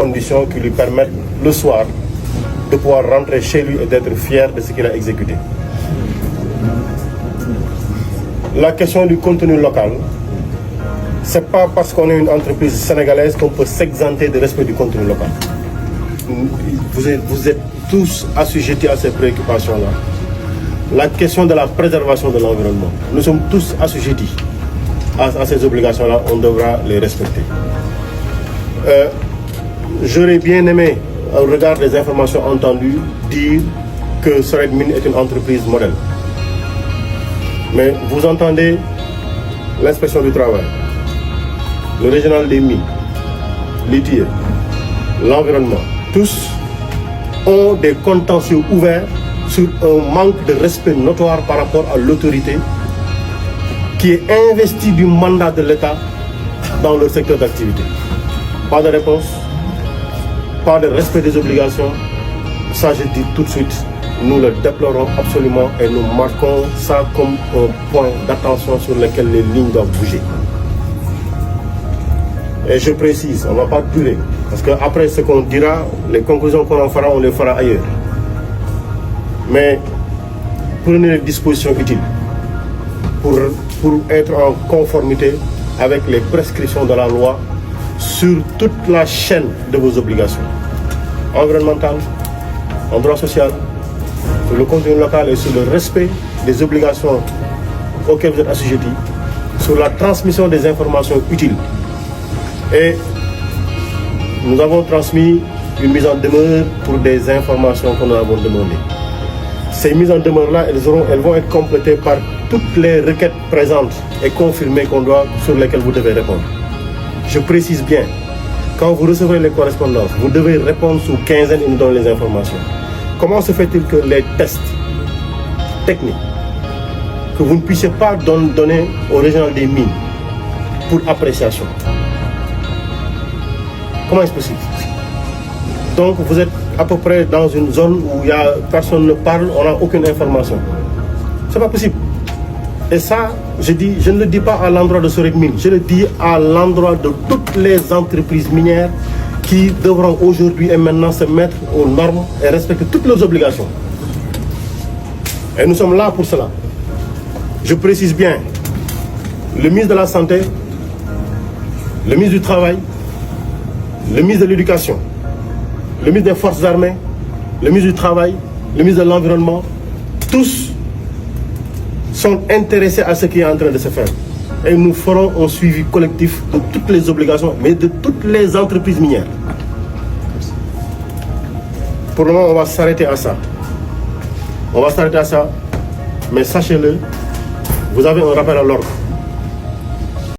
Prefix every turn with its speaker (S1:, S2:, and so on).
S1: conditions qui lui permettent le soir de pouvoir rentrer chez lui et d'être fier de ce qu'il a exécuté. La question du contenu local, c'est pas parce qu'on est une entreprise sénégalaise qu'on peut s'exenter de respect du contenu local. Vous êtes tous assujettis à ces préoccupations-là. La question de la préservation de l'environnement, nous sommes tous assujettis à ces obligations-là, on devra les respecter. J'aurais bien aimé, au regard des informations entendues, dire que Soret Mines est une entreprise modèle. Mais vous entendez l'inspection du travail, le régional des mines, l'ITIE, l'environnement, tous ont des contentieux ouverts sur un manque de respect notoire par rapport à l'autorité qui est investie du mandat de l'État dans leur secteur d'activité. Pas de réponse, pas de respect des obligations. Ça, je dis tout de suite, nous le déplorons absolument et nous marquons ça comme un point d'attention sur lequel les lignes doivent bouger. Et je précise, on ne va pas durer, parce qu'après ce qu'on dira, les conclusions qu'on en fera, on les fera ailleurs. Mais prenez les dispositions utiles pour être en conformité avec les prescriptions de la loi sur toute la chaîne de vos obligations environnementales, en droit social, sur le contenu local et sur le respect des obligations auxquelles vous êtes assujettis, sur la transmission des informations utiles. Et nous avons transmis une mise en demeure pour des informations que nous avons demandées. Ces mises en demeure-là, elles vont être complétées par toutes les requêtes présentes et confirmées sur lesquelles vous devez répondre. Je précise bien, quand vous recevrez les correspondances, vous devez répondre sous quinzaine et nous donner les informations. Comment se fait-il que les tests techniques, que vous ne puissiez pas donner au régional des mines pour appréciation? Comment est-ce possible? Donc vous êtes à peu près dans une zone où personne ne parle, on n'a aucune information. C'est pas possible. Et ça, je ne le dis pas à l'endroit de Soret Mines, je le dis à l'endroit de toutes les entreprises minières qui devront aujourd'hui et maintenant se mettre aux normes et respecter toutes leurs obligations. Et nous sommes là pour cela. Je précise bien, le ministre de la Santé, le ministre du Travail, le ministre de l'Éducation, le ministre des Forces armées, le ministre du Travail, le ministre de l'Environnement, tous sont intéressés à ce qui est en train de se faire. Et nous ferons un suivi collectif de toutes les obligations, mais de toutes les entreprises minières. Pour le moment, on va s'arrêter à ça. On va s'arrêter à ça, mais sachez-le, vous avez un rappel à l'ordre.